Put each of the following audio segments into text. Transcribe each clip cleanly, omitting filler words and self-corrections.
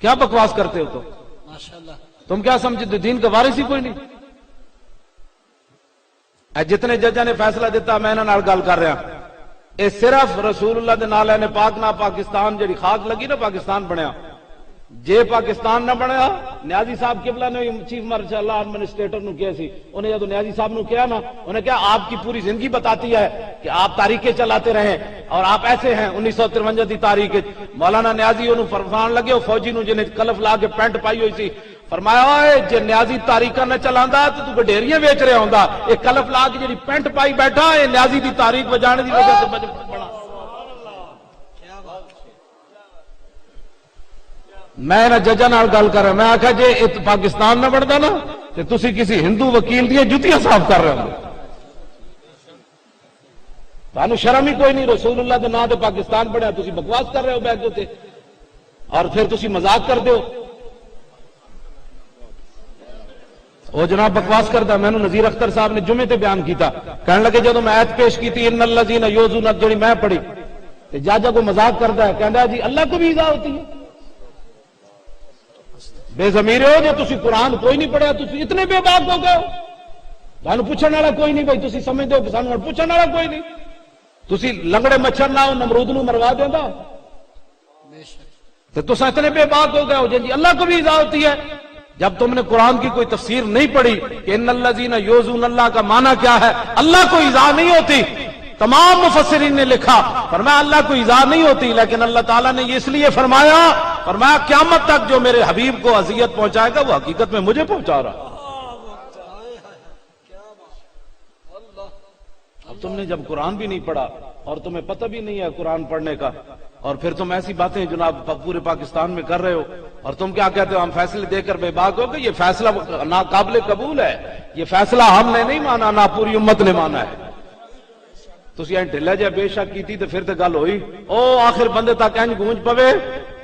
کیا بکواس کرتے ہو تم کیا سمجھتے دین کا وارث ہی کوئی نہیں؟ جتنے ججاں نے فیصلہ دیتا میں انہاں نال گل کر رہا، اے صرف رسول اللہ دے نال نے پاک نہ پاکستان جڑی خاک لگی نا پاکستان بنیا، جے پاکستان نہ بنیا نیازی صاحب قبلہ نے چیف مارشل ایڈمنسٹریٹر نو کیا سی، انہیں جدو نیازی صاحب نو کیا نا، انہیں کیا آپ کی پوری زندگی بتاتی ہے کہ آپ تاریخیں چلاتے رہیں اور آپ ایسے ہیں 1953 دی تاریخ مولانا نیازی انہوں فرمان لگے وہ فوجی نو جنہیں کلف لا کے پینٹ پائی ہوئی سی، فرمایا اوئے جے نیازی تاریخ نہ چلاندا تو گڈیریاں ویچ رہا ہوندا، یہ کلف لا کے جڑی پینٹ پائی بیٹھا یہ نیازی دی تاریخ بجانے دی وجہ سے بنا۔ میں نہ ججاں نال گل کر رہا، میں آکھا جے پاکستان نہ بندا نا تے تسی کسی ہندو وکیل دی جتیاں صاف کر رہے ہو، تانوں شرم ہی کوئی نہیں، رسول اللہ دے نام تے پاکستان بنیا تسی بکواس کر رہے ہو بیٹھ کے اور پھر تسی مذاق کر دیو۔ وہ جناب بکواس کردا، میں نے نذیر اختر صاحب نے جمعے تے بیان کیتا، کہنے لگے جدوں میں آیت پیش کی تھی ان الذین یؤذون جڑی میں پڑھی تے جاجا کو مذاق کردا ہے، کہندا جی اللہ کو بھی ایذا ہوتی ہے، بے ضمیر ہو جو تسی قرآن کوئی نہیں پڑھیا، تسی اتنے بے باک ہو گئے، تانوں پوچھن والا کوئی نہیں، بھائی تسی سمجھدے ہو کہ سانوں پوچھن والا کوئی نہیں، تسی لنگڑے مچھر نہ نمرود نو مروا دیندا تے تساں اتنے بے باک ہو گئے ہو جی اللہ کو بھی ایذا ہوتی ہے، جب تم نے قرآن کی کوئی تفسیر نہیں پڑھی کہ ان الذین یؤذون اللہ کا معنی کیا ہے، اللہ کو ایذا نہیں ہوتی، تمام مفسرین نے لکھا فرمایا اللہ کو ایذا نہیں ہوتی، لیکن اللہ تعالیٰ نے یہ اس لیے فرمایا قیامت تک جو میرے حبیب کو اذیت پہنچائے گا وہ حقیقت میں مجھے پہنچا رہا۔ اب تم نے جب قرآن بھی نہیں پڑھا اور تمہیں پتہ بھی نہیں ہے قرآن پڑھنے کا، اور پھر تم ایسی باتیں جناب پورے پاکستان میں کر رہے ہو، اور تم کیا کہتے ہو ہم فیصلے دے کر بے باک ہو کہ یہ فیصلہ ناقابل قبول ہے، یہ فیصلہ ہم نے نہیں مانا نہ پوری امت نے مانا ہے۔ تسی این ڈھلا جا بے شک کی تھی تو پھر تو گل ہوئی، او آخر بندے تک این گونج پوے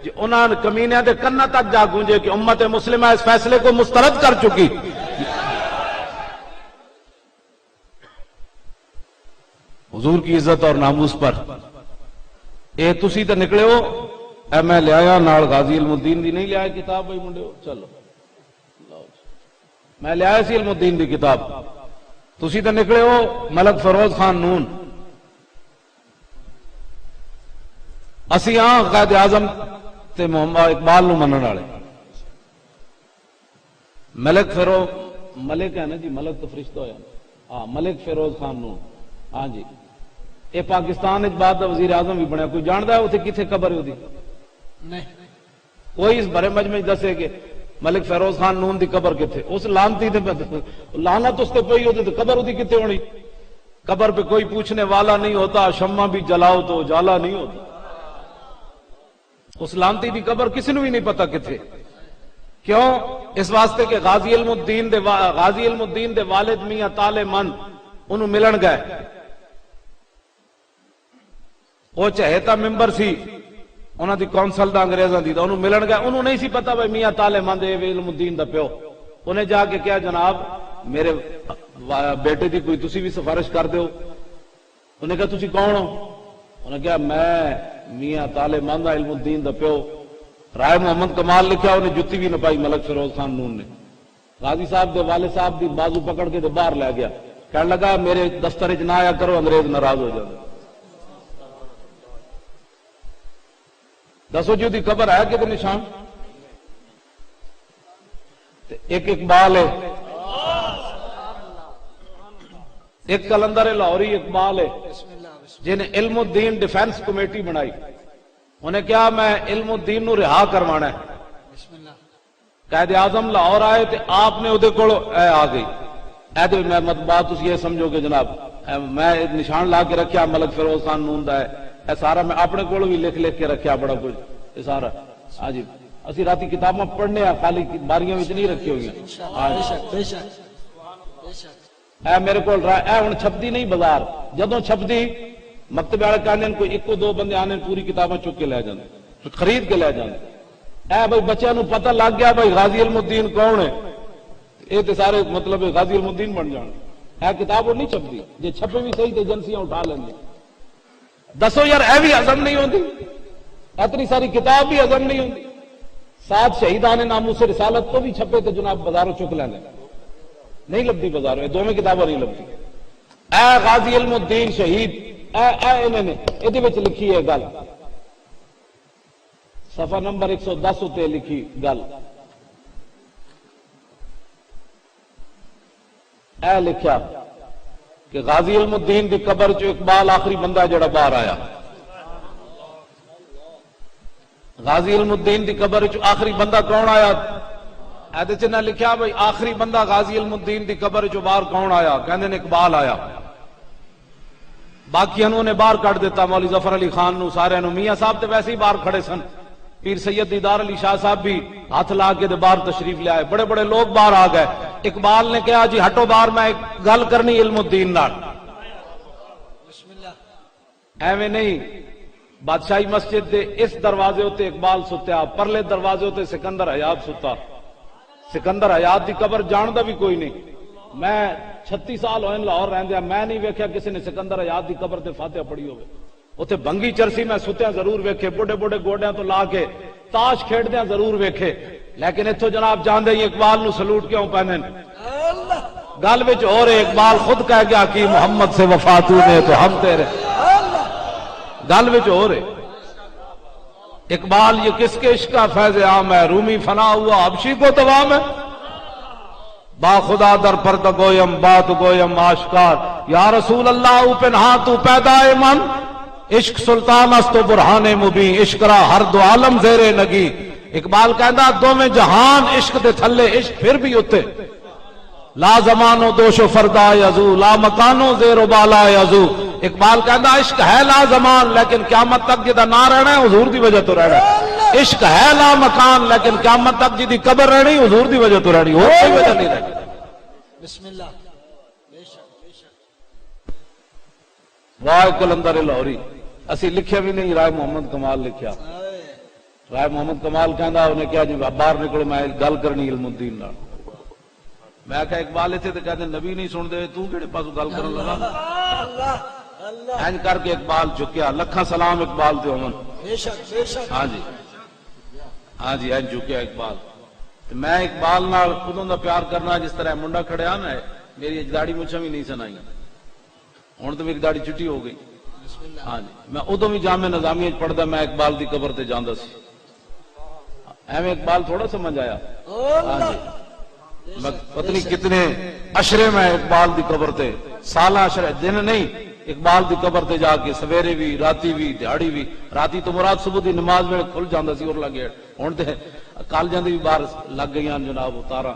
جی انہاں کمینیاں دے کناں تک جا گونجے کہ امت مسلمہ اس فیصلے کو مسترد کر چکی۔ حضور کی عزت اور ناموس پر اے تسی تے نکلے ہو، اے میں لے آیا نال غازی علم الدین دی نہیں لے آیا کتاب بھائی منڈے ہو، چلو میں لے آیا سی علم الدین دی کتاب، تسی تے نکلے ہو ملک فیروز خان نون، اسی ہاں قائد اعظم تے محمد اقبال نو منن والے، ملک فیروز ملک ہے نا جی، ملک تو فرشتہ ہویا، ہاں ملک فیروز خان نون، ہاں جی اے پاکستان ایک بعد وزیر اعظم بھی بنیا، کوئی جاندا ہے اتنے کتنے قبر ہے دی؟ نہیں کوئی اس بڑے مجمع دسے کہ ملک فیروز خان نون دی قبر کتنے، اس لانتی دے لعنت اس تے پئی ہوتی تو قبر دی کتنے ہونی؟ قبر پہ کوئی پوچھنے والا نہیں ہوتا، شمع بھی جلاؤ تو اجالا نہیں ہوتا، اس لانتی دی قبر کسی نو بھی نہیں پتا کتنے، کیوں؟ اس واسطے کہ غازی علم الدین دے والد میاں تالے من انہوں ملن گئے، وہ چہیتا ممبر سی انہوں دی کونسل دا انگریزاں دی دا، انہوں ملن گئے، انہوں نہیں سی پتا بھائی میاں تالے من دے علم الدین دا پیو، انہیں جا کے کیا جناب میرے بیٹے دی کوئی تسی بھی سفارش کر دیو، انہیں کہا تسی کون ہو؟ انہیں کہا میں میاں تالے من دا علم الدین دا پیو، رائے محمد کمال لکھا، انہیں جتی بھی نہ پائی ملک فیروز خان نون نے، غازی صاحب دے والد صاحب دی بازو پکڑ کے دے باہر لے گیا، کہنے لگا میرے دفتر نہ آیا کرو انگریز ناراض ہو جائے۔ دسو جی دی قبر ہے کہ نشان؟ ایک اقبال ہے، ایک کلندر لاہوری اقبال ہے جنہیں علم الدین ڈیفینس کمیٹی بنائی، انہیں کیا میں علم الدین نو رہا کروانا ہے، قائد اعظم لاہور آئے تو آپ نے ادھے کو آ گئی، اے تو میں بات تسی یہ سمجھو کہ جناب میں نشان لا کے رکھیا ملک فیروز خان نون دا ہے، اے سارا میں اپنے کو بھی لکھ کے رکھیا بڑا کچھ، یہ سارا ہاں جی اسی راتی کتاباں پڑھنے ہیں، خالی باریاں وچ نہیں رکھی ہوئی، اے میرے کو اے ہن چھپدی نہیں بازار، جدوں چھپدی مکتبے والے کہنے کوئی ایک دو بندے آنے پوری کتاباں چک کے لے جاندے، خرید کے لے جاندے، اے بھائی بچیاں نو پتہ لگ گیا بھائی غازی علم الدین کون ہے، یہ تے سارے مطلب غازی علم الدین بن جان، اے کتاب وہ نہیں چھپدی، جے چھپے بھی صحیح تے ایجنسیاں اٹھا لیں گے، دسو یار اے بھی ہضم نہیں ہوندی، اتنی ساری کتاب بھی ہضم نہیں ہوندی، 7 شہیدان ناموس رسالت تو بھی چھپے تھے جناب بازاروں چک لینے نہیں لبدی بازاروں دو میں کتابیں نہیں لبدی اے غازی علم الدین شہید انہیں یہ لکھی ہے گل صفحہ نمبر 110 اتنے لکھی گل اے لکھیا کہ غازی علم الدین دی قبر چ اقبال آخری بندہ جڑا باہر آیا غازی علم الدین دی قبر چ آخری بندہ کون آیا ایدے چ نہ لکھیا بھائی آخری بندہ غازی علم الدین دی قبر چ باہر کون آیا کہندے نے اقبال آیا باقی انہوں نے باہر کٹ دیتا مولوی ظفر علی خان نو سارے نو میاں صاحب تے ویسے ہی باہر کھڑے سن پیر سید دیدار علی شاہ صاحب بھی ہاتھ لا کے باہر تشریف لے آئے بڑے بڑے لوگ باہر آ گئے اقبال نے کہا جی ہٹو باہر میں ایک گل کرنی علم الدین نال ایویں نہیں بادشاہی مسجد دے اس دروازے ہوتے اقبال ستیا پرلے دروازے ہوتے سکندر حیات ستا سکندر حیات دی قبر جاندا بھی کوئی نہیں میں 36 سال ہوئے لاہور رہندیا میں نہیں ویکھیا کسی نے سکندر حیات دی قبر تے فاتحہ پڑھی ہوئے اتنے بنگی چرسی میں ستیا ضرور ویکھے بڑے بڑے گوڑیاں تو لا کے تاش کھیڑدیاں ضرور ویکھے لیکن اتھو جناب جاندے ہی اقبال نو سلوٹ کیوں پہنے گل وچ ہو رہے اقبال خود کہہ گیا کہ محمد سے وفا تو نے تو ہم تیرے گل وچ ہو رہے اقبال یہ کس کے عشق کا فیض عام ہے رومی فنا ہوا حبشی کو توام ہے با خدا در پرد گویم بات گویم آشکار یا رسول اللہ او پنہا تو پیدا من عشق سلطان است و برہان مبین عشق را ہر دو عالم زیر نگی اقبال کہندا دو میں جہان عشق دے تھلے عشق پھر بھی ہوتے لا زمانو دوش و فردا یزو لا مکانو زیر و بالا یزو اقبال کہندا عشق ہے لا زمان لیکن قیامت تک جدا نہ رہنا ہے حضور دی وجہ تو رہنا ہے عشق ہے لا مکان لیکن قیامت تک جی دی قبر رہنی حضور دی وجہ تو رہنی اور کوئی وجہ نہیں رہنی بسم اللہ واہ کلندر لاہوری اسی لکھیا بھی نہیں رائے محمد کمال لکھیا رائے محمد کمال کہندا انہیں کہا جی باہر نکلو میں گل کرنی علم الدین نال میں کہا اقبال اتنے تو کہتے نبی نہیں سن دے تو کہڑے پاسو گل کرن لگا اینج کر کے اقبال جھکیا لکھاں سلام اقبال تے ہون ہاں جی اینج جھکیا اقبال میں اقبال نال خودوں دا پیار کرنا جس طرح منڈا کھڑیا نا میری داڑھی مچھاں بھی نہیں سنائی ہن تو میری داڑھی چٹی ہو گئی ہاں جی میں ادو بھی جامع نظامیہ پڑھدا میں اقبال دی قبر تے جاندا سی ایویں اقبال تھوڑا سمجھ آیا ہاں جی میں پتہ نہیں کتنے عشرے میں اقبال دی قبر تے سالہ عشرے دن نہیں اقبال دی قبر تے جا کے سویرے بھی راتی بھی دیہاڑی بھی راتی تو مراد صبح دی نماز میں کھل جاندا سی اور لگے ہن تے کالجاں دی بھی باہر لگ گئیاں جناب تارا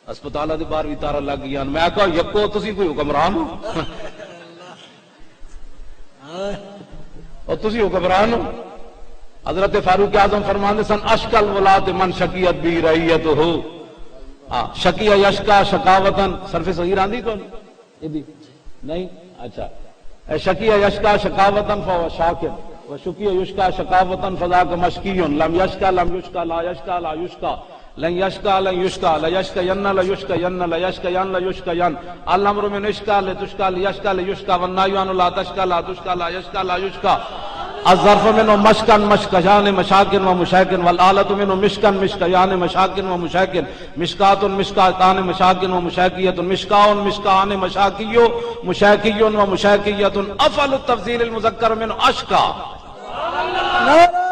ہسپتالاں دے باہر بھی تارا لگ گئیاں میں کہا یکو تسی کوئی حکمران ہو اور تسی حکمران ہو حضرت فاروق اعظم فرماندے سن اشکل ولاد من شکیت بھی رعیت ہو شکیہ یشکا شکاوتن صرف صغیر آندھی تو نہیں اچھا شکیہ یشکا شکاوتن فهو شاکر وشکیہ یشکا شکاوتن فذاک مشکیون لم یشکا لا یشکا لا یشکا لن یشکا لا یشکا لا یشکا ین لا یشکا ین لا یشکا ین لا یشکا ین الامر من یشکا لتشکا لیشکا لیشکا والنهی عن لا تشکا لا تشکا لا یشکا لا یشکا الظرف منه مشکن مشکیان مشاکن و مشاکن والآلت منه مشکن مشکیان مشاکن و مشاکن مشکات مشکاتان مشاکن و مشاکیت مشکاون مشکان مشاکیو مشاکیون و مشاکیت افعل التفضیل المذکر منه اشکا نعرہ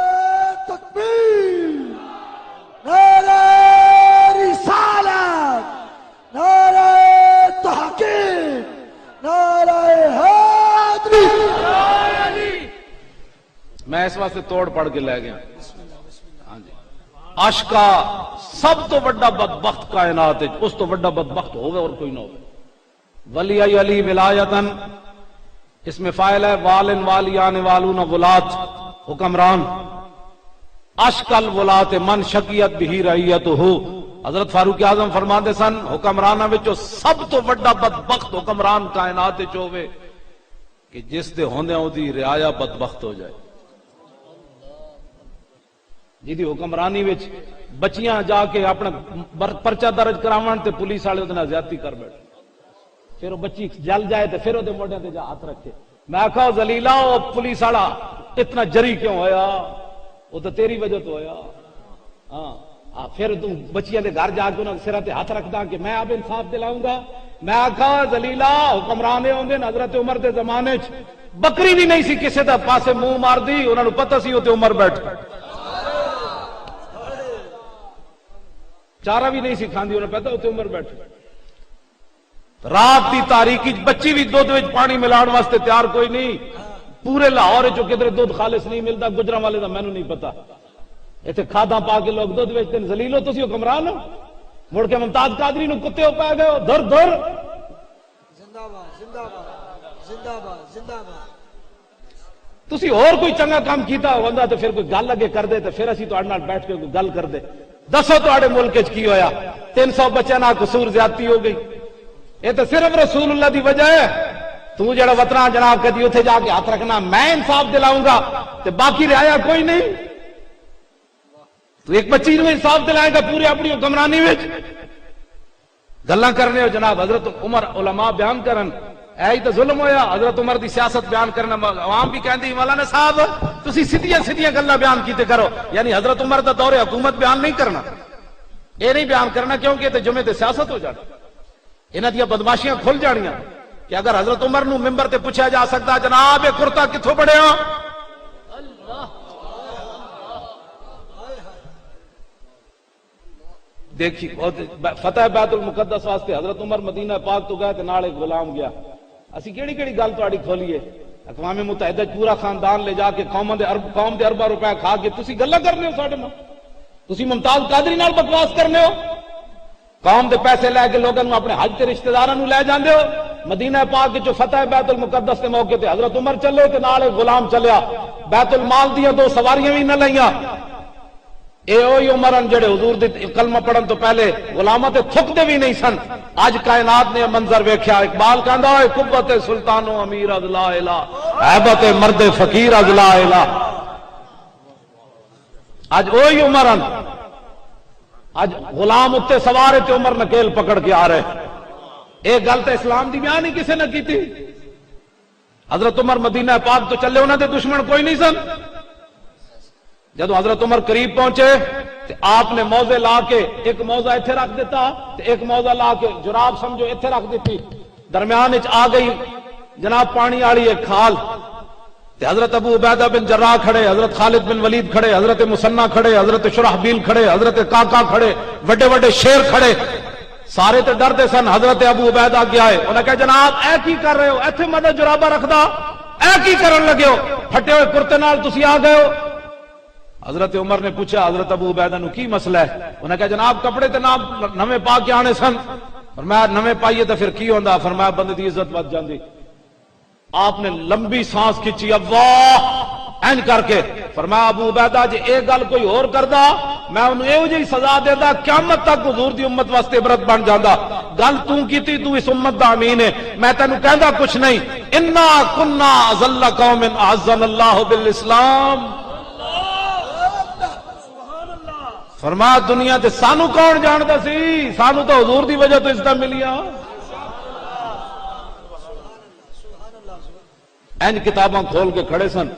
تکبیر نعرہ رسالت نعرہ تحقیق نعرہ حیدری میں اس واسطے توڑ پڑھ کے لے گیا ہاں جی عاشقہ سب تو بڑا بدبخت کائنات ہے اس تو بڑا بدبخت ہوگا اور کوئی نہ ہوگا ولی علی ولایتن اس میں فاعل ہے والن والیان والون ولات حکمران عاشقل ولات من شکیت بھی رعیت ہو حضرت فاروق اعظم فرماندے سن حکمرانہ وچوں سب تو بڑا بدبخت حکمران کائنات وچ ہوے کہ جس دے ہوندے اودی رعایا بدبخت ہو جائے جی حکمرانی وچ بچیاں جا کے اپنا پرچہ درج کراون تے پولیس والے اتنا زیادتی کر بیٹھے پھر وہ بچی جل جائے تے پھر وہ موڈے تے جا ہاتھ رکھے میں آکھا ذلیلا وہ پولیس والا اتنا جری کیوں ہویا وہ تو تیری وجہ تو ہویا ہاں پھر تو بچیاں دے گھر جا کے انہوں نے سرہ تے ہاتھ رکھدا کہ میں اب انصاف دلاؤں گا. میں آکھا زلیلا حکمران ہوندے حضرت عمر دے زمانے چ بکری بھی نہیں سی کسے دا پاسے منہ مار دی, انہوں نے پتہ سی تے عمر بیٹھ, چارہ بھی نہیں سی کھاندی, انہوں نے پتہ تے عمر بیٹھ. رات دی تاریکی بچی بھی دودھ وچ پانی ملاؤن واسطے تیار کوئی نہیں. پورے لاہور چ کدھر دودھ خالص نہیں ملتا, گجراں والے دا مینوں نہیں پتا. ایتھے کھادا پا کے لوگ دودھ ویچتے ہیں. ذلیلو تسی حکمران ہو, مڑ کے ممتاز قادری نو کتے ہو پا گئے ہو, دھر دھر. زندہ باد زندہ باد زندہ باد زندہ باد. تسی اور کوئی چنگا کام کیتا ہوندا تے پھر کوئی گل اگے کر دے تے پھر اسی تہاڈے نال بیٹھ کے کوئی گل کر دے. دسو تہاڈے ملک وچ کی ہویا؟ 300 بچیاں نال قصور زیادتی ہو گئی. یہ تو صرف رسول اللہ دی وجہ ہے. تو جڑا وطنا جناب کدی اتنے جا کے ہاتھ رکھنا میں انصاف دلاؤں گا تے باقی رعایا کوئی نہیں. تو ایک بچی نو انصاف دلائے گا پوری اپنی حکمرانی وچ گلاں کرنے ہو جناب. حضرت عمر علماء بیان کرن اے ہی تو ظلم ہویا. حضرت عمر دی سیاست بیان کرنا عوام بھی کہندی مولانا صاحب تسی سیدھیاں سیدھیاں گلاں بیان کیتے کرو. یعنی حضرت عمر دا دور حکومت بیان نہیں کرنا, یہ نہیں بیان کرنا کیونکہ یہ تے جمعے تے سیاست ہو جاتی. انہاں دیا بدماشیاں کھل جانیاں کہ اگر حضرت عمر نو ممبر تے پوچھا جا سکتا جناب یہ کرتا کتھوں پڑھیا, دیکھی فتح بیت المقدس واسطے حضرت عمر مدینہ پاک تو گئے تے نال ایک غلام گیا. اسی کیڑی کیڑی گل تہاڈی کھولیے. اقوام متحدہ پورا خاندان لے جا کے قوم دے ارباں روپے کھا کے تسی گلاں کرنے ہو ساڈے نال. تسی ممتاز قادری نال بکواس کرنے ہو. قوم دے پیسے لے کے لوگوں اپنے حج کے رشتہ داراں نو لے جاندے ہو. مدینہ پاک جو فتح بیت المقدس کے موقع تے حضرت عمر چلے تے نال ایک غلام چلیا. بیت المال دیا 2 سواریاں بھی نہ لئیاں. اے اوہی عمرن جڑے حضور دی کلمہ پڑھن تو پہلے غلاماں تے تھکدے بھی نہیں سن. اج کائنات نے منظر ویکھیا. اقبال کہندا اے قوت سلطان و امیر از لا الہ, ہیبت مرد فقیر از لا الہ. اج اوہی عمرن اج غلام اتے سوار تے عمر نکیل پکڑ کے آ رہے. ایک گل تو اسلام دی بیان ہی کسے نہ کی تھی. حضرت عمر مدینہ پاک تو چلے, انہاں دے دشمن کوئی نہیں سن. جدو حضرت عمر قریب پہنچے تے آپ نے موزے لا کے ایک موزہ ایتھے رکھ دیتا تے ایک موزہ لا کے جراب سمجھو ایتھے رکھ دیتی. درمیان وچ آ گئی جناب پانی والی ایک کھال تے حضرت ابو عبیدہ بن جراح کھڑے, حضرت خالد بن ولید کھڑے, حضرت مسنہ کھڑے, حضرت شرحبیل کھڑے, حضرت کاکا کھڑے, بڑے بڑے شیر کھڑے. سارے تے ڈردے سن. حضرت ابو عبیدہ گیا ہے, انہاں کہا جناب اے کی کر رہے ہو, ایتھے مدد جرابہ رکھدا, اے کی کرن لگے ہو, پھٹے ہوئے کرتے نال تسی آ گئے ہو. حضرت عمر نے پوچھا حضرت ابو عبیدہ نو کی مسئلہ ہے؟ انہاں کہا جناب کپڑے تے نویں پا کے آنے سن. فرمایا نویں پائیے تو پھر کی ہوندا؟ فرمایا بندے دی عزت بچ جاندی. آپ نے لمبی سانس کھچی اللہ اینج کر کے. فرمایا ابو عبیدہ جی ایک گل کوئی اور کردا میں انہوں ایو جی سزا دیدا قیامت تک حضور دی امت واسطے عبرت بن جاندا. گل تو کیتی تو اس امت دا امین ہے, میں تینوں کہندا کچھ نہیں. انا کنا ذل قوم اعزنا اللہ بالاسلام. فرمایا دنیا تے سانو کون جاندا سی, سانو تو حضور دی وجہ تو عزت ملیا. این کتاباں کھول کے کھڑے سن,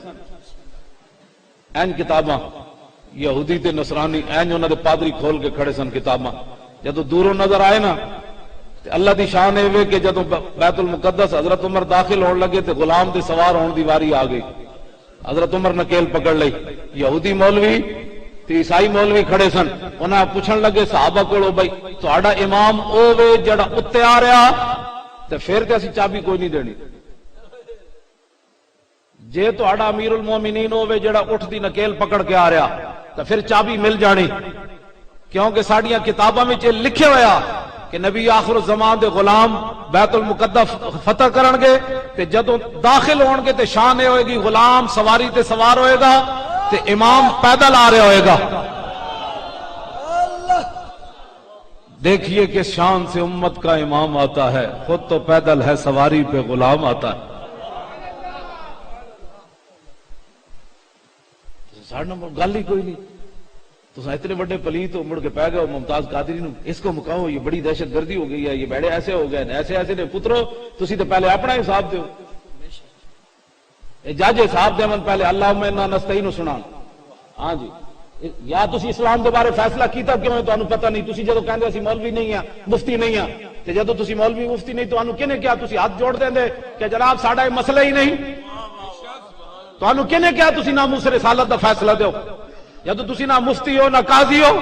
این کتاباں یہودی تے نصرانی این انہاں دے پادری کھول کے کھڑے سن کتاباں. جدو دوروں نظر آئے نا تے اللہ دی شان ہے کہ جدو بیت المقدس حضرت عمر داخل ہون لگے تے غلام دے سوار ہون دی واری آ گئی. حضرت عمر نکیل پکڑ لئی. یہودی مولوی تے عیسائی مولوی کھڑے سن, انہاں پوچھن لگے صحابہ کولو بھائی تہاڈا امام او وے جڑا اتے آ رہا تے پھر تے اسی چابی کوئی نہیں دینی, جے تہاڈا امیر المومنین ہوے جڑا اٹھ دی نکیل پکڑ کے آ رہا تو پھر چابی مل جانی. کیونکہ ساڈیاں کتاباں وچ لکھے ہویا کہ نبی آخر الزمان دے غلام بیت المقدس فتح کرن گے تے جدوں داخل ہون گے تے شان اے ہوئے گی غلام سواری تے سوار ہوئے گا تے امام پیدل آ رہا ہوئے گا. دیکھیے کہ شان سے امت کا امام آتا ہے, خود تو پیدل ہے سواری پہ غلام آتا ہے. گل ہی کوئی نہیں. تو اتنے بڑے پلیت ہو مڑ کے پہ گئے ممتاز قادری نو, اس کو مکاؤ یہ بڑی دہشت گردی ہو گئی ہے, یہ بیڑے ایسے ہو گئے ایسے ایسے نے. پترو تسی تو پہلے اپنا حساب دیو, جج حساب دے من پہلے اللہم انا نستعین سنا. ہاں جی یا تسی اسلام دے بارے فیصلہ کیتا کیوں ہے تانوں پتہ نہیں. تسی جدوں کہندے اسی مولوی نہیں ہاں مفتی نہیں ہاں تے جدوں تسی مولوی مفتی نہیں تانوں کنے کیا تسی ہاتھ جوڑ دیندے کہ جناب ساڈا یہ مسئلہ ہی نہیں. تانوں کنے کیا تسی ناموس رسالت دا فیصلہ دیو جدوں تسی نہ مفتی ہو نہ قاضی ہو.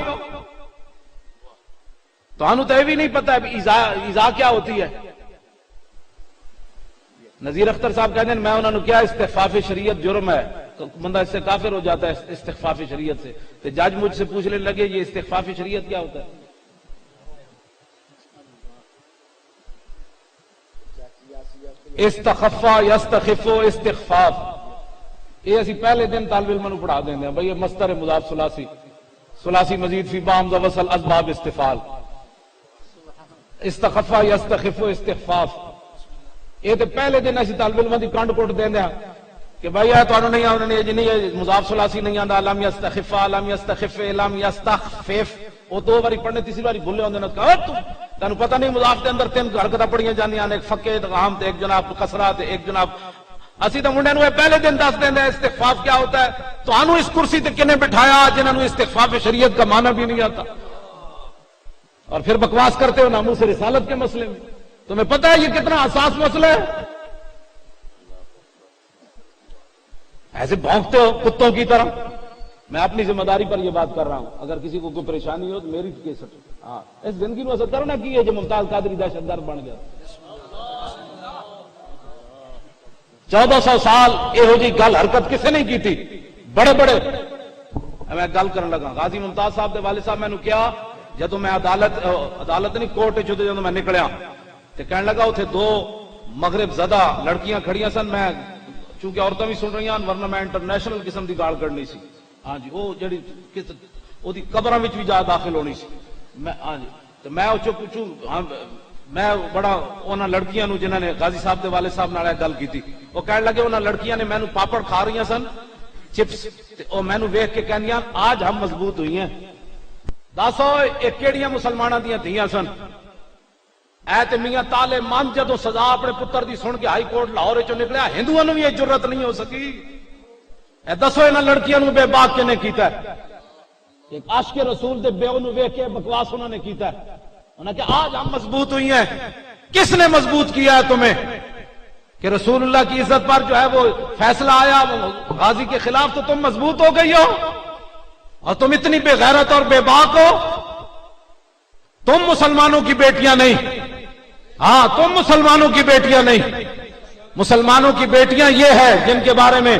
تانوں تے بھی نہیں پتہ ہے ایذا کیا ہوتی ہے. نذیر اختر صاحب کہتے ہیں میں انہوں نے کیا استخفاف شریعت جرم ہے بندہ اس سے کافر ہو جاتا ہے استخفاف شریعت سے. تو جج مجھ سے پوچھنے لگے یہ استخفاف شریعت کیا ہوتا ہے. استخفا یستخف استخفاف یہ اسی پہلے دن طالب علم کو پڑھا دیں گے بھئی یہ مصدر مضاف ثلاثی ثلاثی مزید فی بام وصل اسباب استفعال. استخفا یستخف استخفاف یہ تو پہلے دن اسی طالب علم دی کانڈ کوٹ دیں گے کہ بھائی یہ تو نہیں آنے جنہیں یہ مضاف ثلاثی نہیں آندا لم یستخف لم یستخف لم یستخفف وہ دو باری پڑھنے تیسری باری بھولے ہوندے نہ کہا تانوں پتہ نہیں مضاف دے اندر تین حرکتاں پڑھیاں جاندیاں نے ایک فقے عام تے ایک جناب کسرہ تے ایک جناب اسی تو منڈے نو پہلے دن دس دیں استخفاف کیا ہوتا ہے. تو انہوں اس کرسی تے کنے بٹھایا جنہوں نے استخفاف شریعت کا معنی بھی نہیں آتا اور پھر بکواس کرتے ہو ناموس رسالت کے مسئلے میں. تمہیں پتہ ہے یہ کتنا حساس مسئلہ ہے. ایسے بھونکتے ہو کتوں کی طرح. میں اپنی ذمہ داری پر یہ بات کر رہا ہوں. اگر کسی کو کوئی پریشانی ہو تو میری کیسٹ ہاں اس زندگی کو اثر کرو نہ کی ہے جو ممتاز قادری دہشت گرد بن گیا. 1400 سال یہو جی گل حرکت کسے نہیں کی تھی. بڑے بڑے میں گل کرنے لگا غازی ممتاز صاحب دے والد صاحب میں نے کیا جدو میں عدالت نہیں کورٹ جدو میں نکلیا تو کہنے لگا اتنے دو مغرب زدہ لڑکیاں کھڑیاں سن. میں چونکہ عورتیں بھی سن رہی ہیں ورنہ میں انٹرنیشنل قسم دی گال کرنی سی. ہاں جی وہ جڑی وہ قبراں وچ بھی جا داخل ہونی سی. میں ہاں جی تو میں پوچھوں میں بڑا انہاں لڑکیاں نو جنہاں نے غازی صاحب دے والد صاحب نال گل کیتی وہ کہنے لگے انہاں لڑکیاں نے مینوں پاپڑ کھا رہی سن چپس او مینوں ویکھ کے کہندیاں آج ہم مضبوط ہوئی ہیں. دسو یہ کیڑیاں مسلماناں دیاں دھیاں سن. اے تے میاں تالے من جدو سزا اپنے پتر دی سن کے ہائی کورٹ لاہور چوں نکلیا ہندوؤں نوں بھی یہ جرت نہیں ہو سکی. اے دسو انہاں لڑکیاں نوں بے باک کنے کیتا ہے. ایک عاشق رسول دے بیو نوں ویکھ کے بکواس انہوں نے کیتا ہے. انہوں نے کہا آج ہم مضبوط ہوئی ہیں. کس نے مضبوط کیا ہے تمہیں کہ رسول اللہ کی عزت پر جو ہے وہ فیصلہ آیا غازی کے خلاف تو تم مضبوط ہو گئی ہو اور تم اتنی بے غیرت اور بے باک ہو. تم مسلمانوں کی بیٹیاں نہیں. ہاں تم مسلمانوں کی بیٹیاں نہیں. مسلمانوں کی بیٹیاں یہ ہے جن کے بارے میں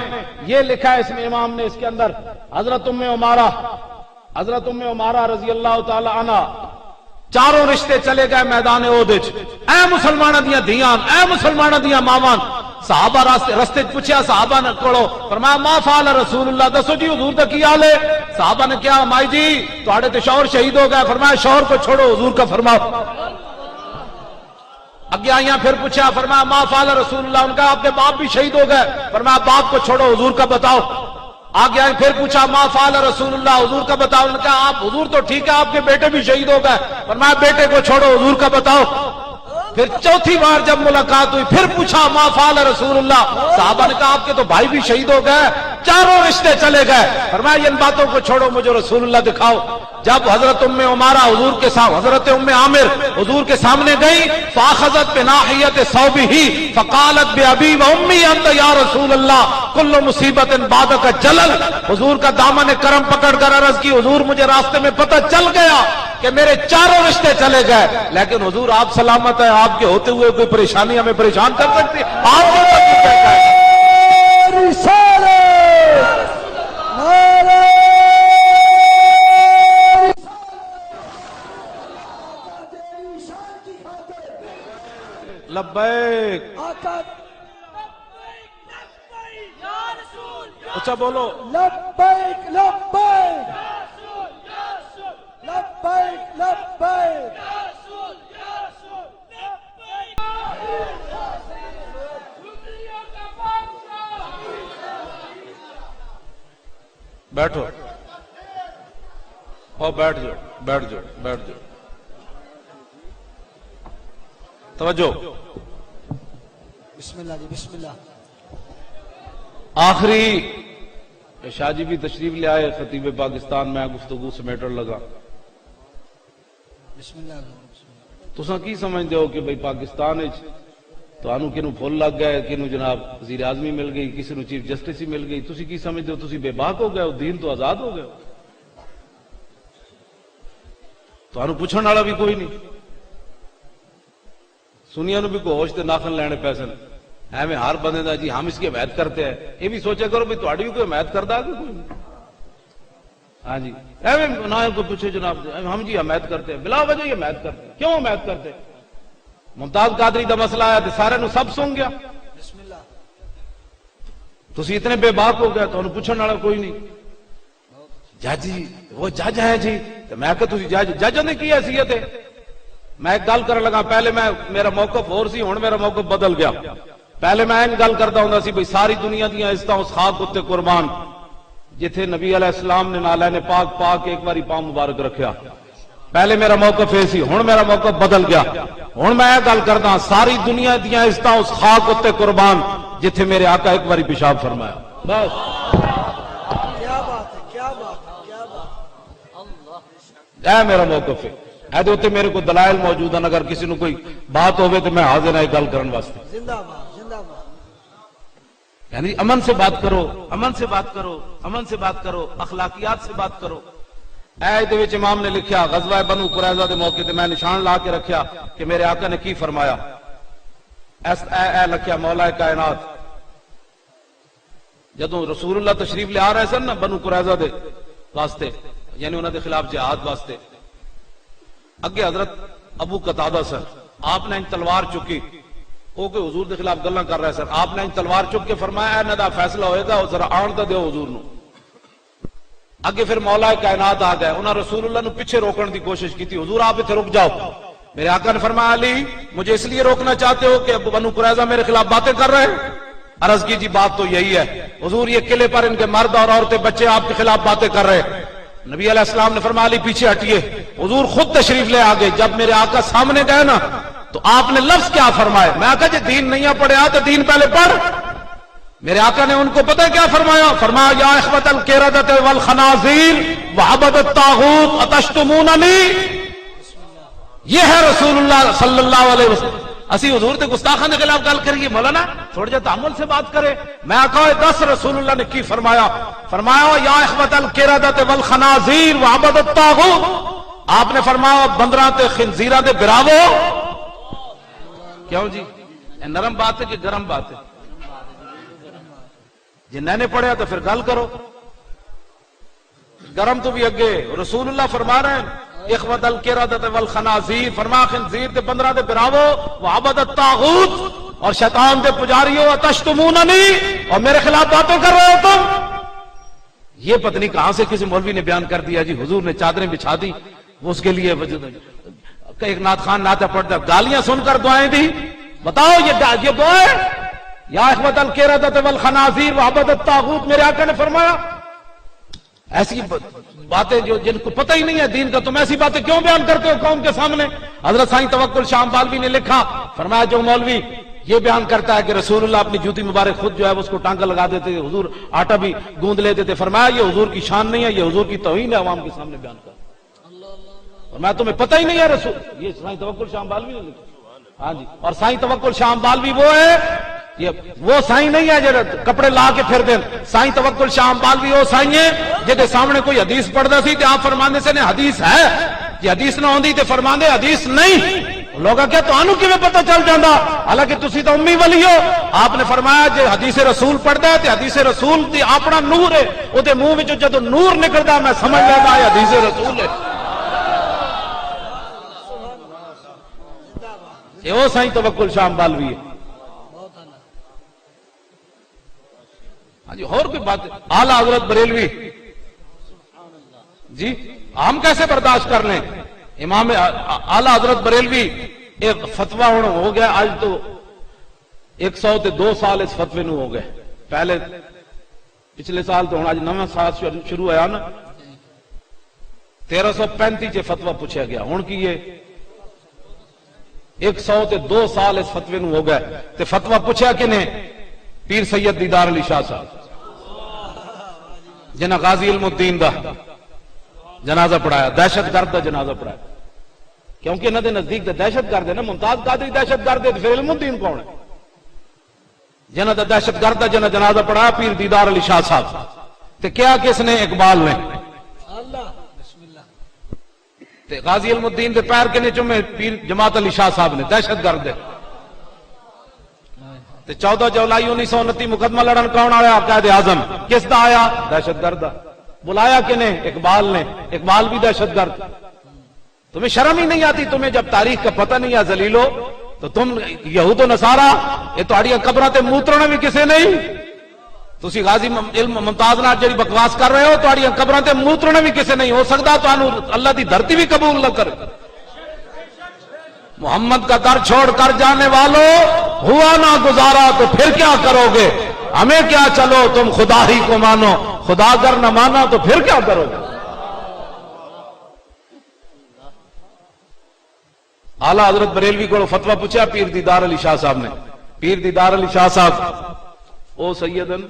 یہ لکھا ہے اس میں امام نے اس کے اندر حضرت ام عمارہ رضی اللہ تعالی عنہ چاروں رشتے چلے گئے میدان احد وچ. اے مسلماناں دیاں دھیاں اے مسلماناں دیاں ماواں صحابہ رستے پوچھیا صحابہ نے کولو فرمایا ما فعل رسول اللہ دسو جی حضور دا کی حال ہے. صحابہ نے کہا مائی جی تواڈے تے شوہر شہید ہو گئے. فرمایا شوہر کو چھوڑو حضور کا فرماؤ. اگے آئیاں پھر پوچھا فرمایا ما فعل رسول اللہ ان کا آپ کے باپ بھی شہید ہو گئے. فرمایا باپ کو چھوڑو حضور کا بتاؤ. آگے آئیں پھر پوچھا ما فعل رسول اللہ حضور کا بتاؤ. ان کا آپ حضور تو ٹھیک ہے آپ کے بیٹے بھی شہید ہو گئے. فرمایا بیٹے کو چھوڑو حضور کا بتاؤ. پھر چوتھی بار جب ملاقات ہوئی پھر پوچھا ما فعل رسول اللہ. صحابہ نے کہا آپ کے تو بھائی بھی شہید ہو گئے. چاروں رشتے چلے گئے. فرمایا ان باتوں کو چھوڑو مجھے رسول اللہ دکھاؤ. جب حضرت ام عمارہ حضور کے سامنے حضرت ام عامر حضور کے سامنے گئی فاخذت بناحیت ثوبہ فقالت بابی و امی انت یا رسول اللہ کل مصیبت بعدک جلل. حضور کا دامن کرم پکڑ کر عرض کی حضور مجھے راستے میں پتہ چل گیا کہ میرے چاروں رشتے چلے گئے لیکن حضور آپ سلامت ہیں. آپ کے ہوتے ہوئے کوئی پریشانی ہمیں پریشان کر سکتی آپ لبیک اچھا بولو لبیک لبیک لبیک لبیک بیٹھو اور بیٹھ جاؤ بیٹھ جاؤ بیٹھ جاؤ. توجہ بسم اللہ جی بسم اللہ. آخری کہ شاہ جی بھی تشریف لے آئے خطیب پاکستان میں گفتگو سمیٹن لگا بسم اللہ تساں کی سمجھتے ہو کہ بھئی پاکستان تو آنو کنو پھول لگ گئے کنو جناب وزیر اعظمی مل گئی کسی نو چیف جسٹس ہی مل گئی تسی کی سمجھتے ہو تسی بے باک ہو گئے ہو دین تو آزاد ہو گئے ہو تو آنو پوچھن والا بھی کوئی نہیں سنیا نو بھی کوئی ہوش تے ناخن لینے پیسے میں ہر بندے دا جی ہم اس کی حمایت کرتے ہیں یہ بھی سوچا کرو بھی تہاڈی بھی کوئی حمایت کردا کہ کوئی نہیں ہاں جی نہ کو پوچھے جناب ہم جی حمایت کرتے ہیں بلا وجہ یہ حمایت کرتے ہیں کیوں حمایت کرتے ہیں ممتاز قادری دا مسئلہ آیا تو سارے نو سب سن گیا بسم اللہ تسی اتنے بے باک ہو گئے تو انہوں پوچھن والا کوئی نہیں جج جی وہ جج ہیں جی تو میں کہ تسی جج نے کی حیثیت ہے میں ایک گل کرنے لگا پہلے میرا موقف اور سی ہن میرا موقف بدل گیا پہلے میں ایک گل کرتا ہوں سی بھئی ساری دنیا دیاں عزتاں اس خاک اتے قربان جتھے نبی علیہ السلام نے نالین پاک ایک باری پاؤں مبارک رکھیا پہلے میرا موقف ایسی ہن میرا موقف بدل گیا ہن میں یہ گل کردا ساری دنیا دیاں عزتاں اس خاک اتے قربان جتھے میرے آقا ایک باری پیشاب فرمایا بس کیا بات ہے کیا بات ہے کیا بات اے میرا موقف ہے ایدے ہوتے میرے کو دلائل موجود ہیں اگر کسی نے کوئی بات ہوئے تو میں حاضر ہے گل کرن واسطے زندہ باد زندہ باد یعنی امن سے بات کرو امن سے بات کرو امن سے بات کرو اخلاقیات سے بات کرو دے وچ امام نے لکھیا غزوہ بنو قریظہ دے موقع تے میں نشان لا کے رکھیا کہ میرے آقا نے کی فرمایا اے لکھیا مولا کائنات جدوں رسول اللہ تشریف لے آ رہے سن نا بنو قریظہ دے واسطے یعنی انہاں دے خلاف جہاد واسطے اگے حضرت ابو قتادہ سر آپ نے تلوار چکی وہ کہ حضور دے خلاف گلاں کر رہے سر آپ نے تلوار چک کے فرمایا اے ندا فیصلہ ہوئے گا ذرا آن تے دیو حضور نو اگے پھر مولا کائنات آ گئے انہاں رسول اللہ نو پیچھے روکن دی کوشش کی تھی حضور آپ اتنے رک جاؤ میرے آقا نے فرمایا علی مجھے اس لیے روکنا چاہتے ہو کہ ابو بنو قریظہ میرے خلاف باتیں کر رہے ہیں عرض کی جی بات تو یہی ہے حضور یہ قلعے پر ان کے مرد اور عورتیں بچے آپ کے خلاف باتیں کر رہے ہیں نبی علیہ السلام نے فرمایا علی پیچھے ہٹیے حضور خود تشریف لے آگے جب میرے آقا سامنے گئے نا تو آپ نے لفظ کیا فرمائے میں آقا جی دین نہیں پڑھے تو دین پہلے پڑھ میرے آقا نے ان کو پتہ کیا فرمایا یا اخوت القردۃ والخنازیر وعبد الطاغوت اتشتموننی یہ ہے رسول اللہ صلی اللہ علیہ وسلم اسی حضور تے گستاخان کے خلاف گل کریے مولانا تھوڑا جا تعامل سے بات کرے میں آقا دس رسول اللہ نے کی فرمایا یا اخوت القردۃ والخنازیر وعبد الطاغوت آپ نے فرمایا بندراں تے خنزیراں دے براوو کیوں جی نرم بات ہے کہ گرم بات ہے جی نہ نے پڑھیا تو پھر گل کرو گرم تو بھی اگے رسول اللہ فرما رہے ہیں اخوت القردۃ والخنازیر فرما خنزیر تے بندراں دے براوو وعبد الطاغوت اور شیطان دے پجاریو اتشتموننی اور میرے خلاف باتیں کر رہے ہو تم یہ پتہ نہیں کہاں سے کسی مولوی نے بیان کر دیا جی حضور نے چادریں بچھا دی وہ اس کے لیے ایک نعت خان نعتیں پڑھتا گالیاں سن کر دعائیں دی بتاؤ یہ دعا ہے یا اخوت القردۃ والخنازیر وعبد الطاغوت میرے آقا نے فرمایا ایسی باتیں جو جن کو پتہ ہی نہیں ہے دین کا تم ایسی باتیں کیوں بیان کرتے ہو قوم کے سامنے حضرت سائیں توکل شاہ بالوی نے لکھا فرمایا جو مولوی یہ بیان کرتا ہے کہ رسول اللہ اپنی جوتی مبارک خود جو ہے اس کو ٹانکا لگا دیتے تھے حضور آٹا بھی گوند لیتے تھے فرمایا یہ حضور کی شان نہیں ہے یہ حضور کی توہین ہے عوام کے سامنے بیان کر فرمایا تمہیں پتہ ہی نہیں ہے رسول یہ سائیں توکل شاہ بالوی نے لکھا ہاں جی اور سائیں توکل شاہ بالوی وہ ہے وہ سائیں نہیں ہے جو کپڑے لا کے پھر دیں سائیں توکل شاہ بالوی وہ سائیں ہیں جہاں سامنے کوئی حدیث پڑھتا سی تے آپ فرماندے سے نے حدیث ہے جی حدیث نہ ہوندی تے فرماندے حدیث نہیں لوگا کیا تو آنو کیویں پتہ چل جاندا حالانکہ تسی تو امی ولی ہو آپ نے فرمایا جے حدیث رسول پڑھدا ہے تے حدیث رسول دی اپنا نور ہے او دے منہ وچوں جدوں نور نکلدا میں سمجھ لینا یہ حدیث رسول ہے یہ وہ سائیں توکل شاہ بالوی ہے ہاں جی اور کوئی بات اعلی حضرت بریلوی جی ہم کیسے برداشت کر لیں امام اعلی حضرت بریلوی ایک فتویٰ ہو گیا آج تو 102 سال اس فتوے نو ہو گئے پہلے پچھلے سال تو آج نواں سال شروع ہوا نا 1335 چ فتویٰ پوچھا گیا ہوں کی یہ 102 سال اس فتوے نو ہو گئے تے فتویٰ پوچھا کہ نے پیر سید دیدار علی شاہ صاحب جنہ غازی علم الدین دا جنازہ پڑھایا، دہشت گرد دا جنازہ پڑھایا، کیونکہ انہوں دے نزدیک دا دہشت گرد ہے نا، ممتاز قادری دہشت گرد ہے تو پھر علم الدین کون ہے؟ جنہ دا دہشت گرد دا جنہ جنازہ پڑھایا پیر دیدار علی شاہ صاحب، تے کیا کس نے؟ اقبال نے۔ اللہ بسم اللہ تے غازی علم الدین دے پیر کے نیچوں میں پیر جماعت علی شاہ صاحب نے، دہشت گرد ہے۔ تے 14 جولائی 1929 مقدمہ لڑن کون آیا؟ قائد اعظم۔ کس دا آیا؟ دہشت گرد دا۔ بلایا کنے؟ اقبال نے۔ اقبال بھی دہشت گرد۔ تمہیں شرم ہی نہیں آتی؟ تمہیں جب تاریخ کا پتہ نہیں ہے ذلیلو، تو تم یہود و نصارا یہ تہاڑیاں قبراں تے موترنا بھی کسے نہیں؟ تسی غازی علم ممتاز نال جڑی بکواس کر رہے ہو، تہاڑیاں قبراں تے موترنا بھی کسے نہیں، ہو سکدا تانوں اللہ دی دھرتی بھی قبول نہ کرے۔ محمد کا در چھوڑ کر جانے والوں، ہوا نہ گزارا تو پھر کیا کرو گے؟ ہمیں کیا، چلو تم خدا ہی کو مانو، خدا اگر نہ مانا تو پھر کیا کرو گے؟ اعلیٰ حضرت بریلوی کو فتویٰ پوچھا پیر دیدار علی شاہ صاحب نے۔ پیر دیدار علی شاہ صاحب او سیدن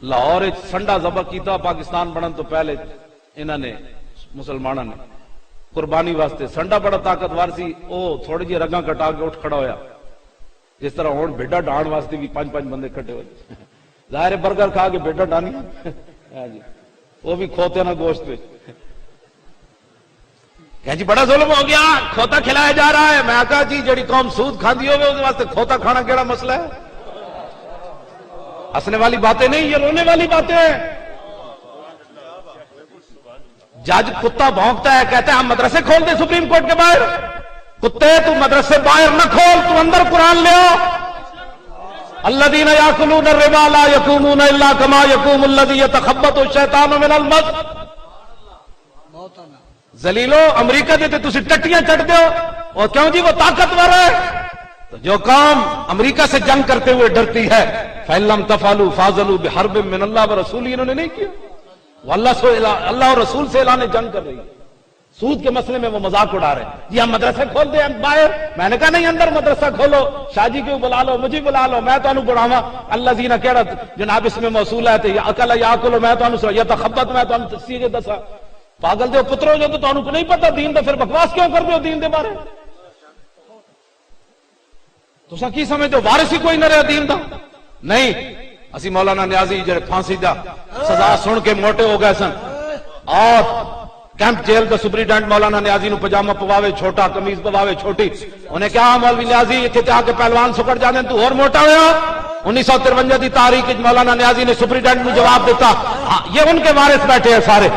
لاہور سنڈا ذبح کیتا، پاکستان بنن تو پہلے انہوں نے مسلمانوں نے قربانی واسطے۔ سنڈا بڑا طاقتور سی، او تھوڑی جی رگاں کٹا کے اٹھ کھڑا ہویا، جس طرح ہون بھیڈا ڈان واسطے بھی 5 بندے کھٹے ہوئے۔ ظاہر برگر کھا کے بھیڈا ڈانی وہ بھی کھوتے نہ گوشت پہ۔ کہ جی بڑا ظلم ہو گیا، کھوتا کھلایا جا رہا ہے۔ میں کہا جی جڑی قوم سود کھاندی ہوگی اس واسطے کھوتا کھانا کیڑا مسئلہ ہے؟ ہنسنے والی باتیں نہیں، یہ رونے والی باتیں ہیں۔ جج کتا بھونکتا ہے، کہتا ہے ہم مدرسے کھول دیں سپریم کورٹ کے باہر؟ کتے تو مدرسے باہر نہ کھول، تو اندر قرآن لے آؤ۔ الذین یاکلون الربا لا یقومون الا کما یقوم الذی یتخبط الشیطان من المس۔ موتنا ذلیلو امریکہ دے تسی ٹٹیاں چٹ دیو، اور کیوں جی وہ طاقتور ہے؟ تو جو قوم امریکہ سے جنگ کرتے ہوئے ڈرتی ہے، فَإِن لَمْ تَفْعَلُوا فَاعْذَنُوا بِحَرْبٍ مِّنَ اللَّهِ وَرَسُولِهِ، انہوں نے نہیں کیا۔ وہ اللہ اور رسول سے اعلان جنگ کر رہی ہے۔ سود کے مسئلے میں وہ مذاق اڑا رہے ہیں، جی ہم مدرسے کھول دیں ہم باہر۔ میں نے کہا نہیں، اندر مدرسہ کھولو، شاہ جی کو بلا لو، مجھے بلا لو، میں تانوں پڑھاواں۔ اللہ زینہ کیڑا جناب اس میں موصول ہے تے اکل یاکل، میں تانوں یتخبط، میں تانوں تفسیر دسا۔ پاگل دے پترو، جو تو تانوں کو نہیں پتہ دین دا، پھر بکواس کیوں کر دے ہو دین دے بارے؟ تساں کی سمجھتے ہو وارث ہی کوئی نہ رہا دین دا؟ نہیں، اسی مولانا نیازی جڑے پھانسی دا سزا سن کے موٹے ہو گئے سن، اور کیمپ جیل کا سپریڈنٹ مولانا نیازی نو پجامہ پواوے چھوٹا، قمیض پواوے چھوٹی، انہیں کہا مولوی نیازی اتنے آ کے پہلوان سکڑ جانے تو اور موٹا ہوا۔ 1953 دی تاریخ مولانا نیازی نے سپریڈنٹ نو جواب دیتا، یہ ان کے وارث بیٹھے ہیں سارے،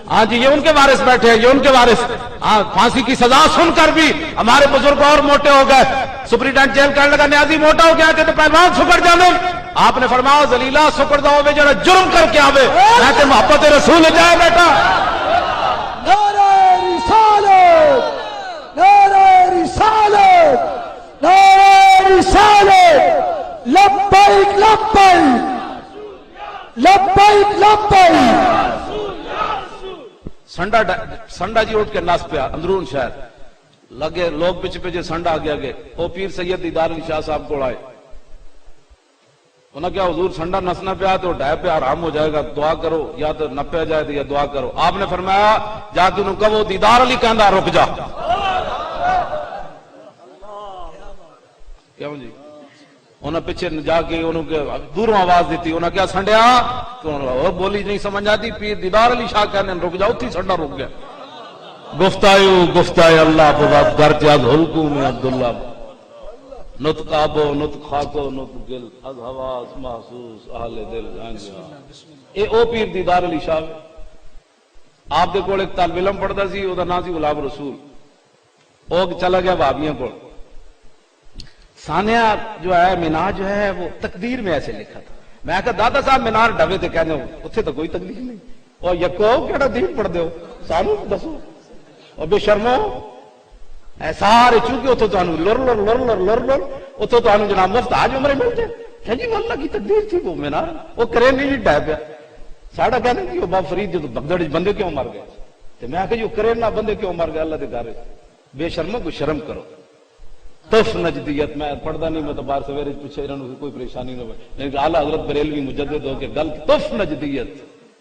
ہاں جی یہ ان کے وارث بیٹھے ہیں، یہ ان کے وارث۔ ہاں پھانسی کی سزا سن کر بھی ہمارے بزرگ اور موٹے ہو گئے۔ سپریڈنٹ جیل کہنے لگا نیازی موٹا ہو گیا کہ تو پہلوان سکڑ جانے۔ آپ نے فرمایا ذلیلا سکڑ دو بے جڑا جرم کر کے آوے، میں تے محبت رسول جائے بیٹا۔ نعرہ رسالت، نعرہ رسالت، نعرہ رسالت، لبیک لبیک لبیک لبیک۔ سنڈا جی اٹھ کے نس پیا اندرون شہر لگے، لوگ پیچھے پیچھے سنڈا آگے آگے، وہ پیر سید دیدار علی شاہ صاحب کو آئے، انہوں نے کیا حضور سنڈا نسنا پیا تو ڈھائی پہ آرام ہو جائے گا، دعا کرو، یا تو نپیا جائے تو یا دعا کرو۔ آپ نے فرمایا جا کے انہوں کہو دیدار علی کہندا رک جا۔ کیوں جی؟ انہوں پیچھے جا کے انہوں کے دوروں آواز دیتی، انہوں نے کیا سنڈیا تو اور بولی نہیں سمجھ آتی، پیر دیدار علی شاہ کہنے رک جاؤ، تھی سنڈا رک گیا۔ گفتائے اللہ بات در جاز حلقوں میں عبداللہ، نطق آبو نطق خاکو نطق گل از حواس محسوس اہل دل۔ اے او پیر دیدار علی شاہ آپ دے کول ایک طالب علم پڑھتا سی، او دا نام سی غلام رسول، او چلا گیا وہابیاں کول۔ ثانیہ جو ہے مینار جو ہے وہ تقدیر میں ایسے لکھا تھا، میں کہا دادا صاحب مینار ڈبے تے کہنے ہو اتھے تو کوئی تقدیر نہیں، اور یکو کیڑا دین پڑھ دے ہو سانو دسو، اور بے شرمو اے سارے چونکہ اتھو تو آنو لر لر لر لر لر لر اتھو تو آنو جناب مفت آج عمرے مل جائے کہ جی وہ اللہ کی تقدیر تھی وہ مینار، وہ کرے نہیں ڈائے پیا ساڑھا کہنے کہ وہ باب فرید جو بغداد بندے کیوں مر گئے، تو میں کہا جو کرے نہ بندے کیوں مر گئے اللہ دے گارے، بے شرمو کو شرم کرو۔ تف نجدیت میں پڑھدا نہیں، میں تو بار سویرے پوچھے انہوں کوئی پریشانی نہ ہوئے، لیکن اعلیٰ حضرت بریلوی مجدد ہو کے گل تف نجدیت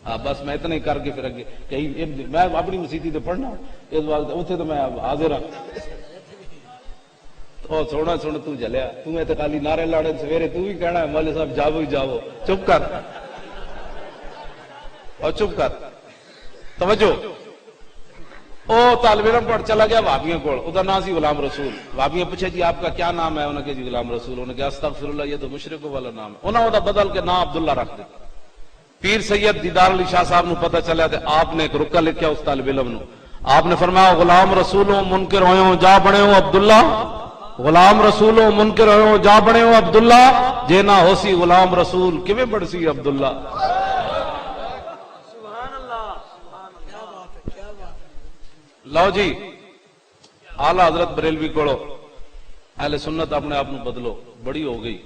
بس میں اتنا ہی کر کے پھر اگے کہیں میں اپنی مسیتی تے پڑھنا اس وقت اتنے تو میں حاضر ہاں او سونا سن تو جلیا تو اعتقالی نعرے لاڑے سویرے تو بھی کہنا ہے مولوی صاحب جاؤ ہی جاؤ چپ کر اور چپ کر توجہ او طالب علم پڑھ چلا گیا وہابیوں کو ادھر نام سی غلام رسول وہابیوں پوچھے جی آپ کا کیا نام ہے انہوں نے کہا جی غلام رسول انہوں نے کہا استغفر اللہ یہ تو مشرکوں والا نام ہے انہوں نے بدل کے نام عبداللہ رکھ دیا پیر سید دیدار علی شاہ صاحب نو پتہ چلا کہ آپ نے ایک رکا لکھیا اس طالب علم نو آپ نے فرمایا غلام رسولوں منکر ہوئے جا بنے ہو عبداللہ غلام رسولوں منکر ہوئے جا بنے ہو عبداللہ جے نہ ہو سی غلام رسول کیویں بڑھ سی عبداللہ لو جی اعلی حضرت بریلوی کوڑو اہل سنت اپنے آپ نو بدلو بڑی ہو گئی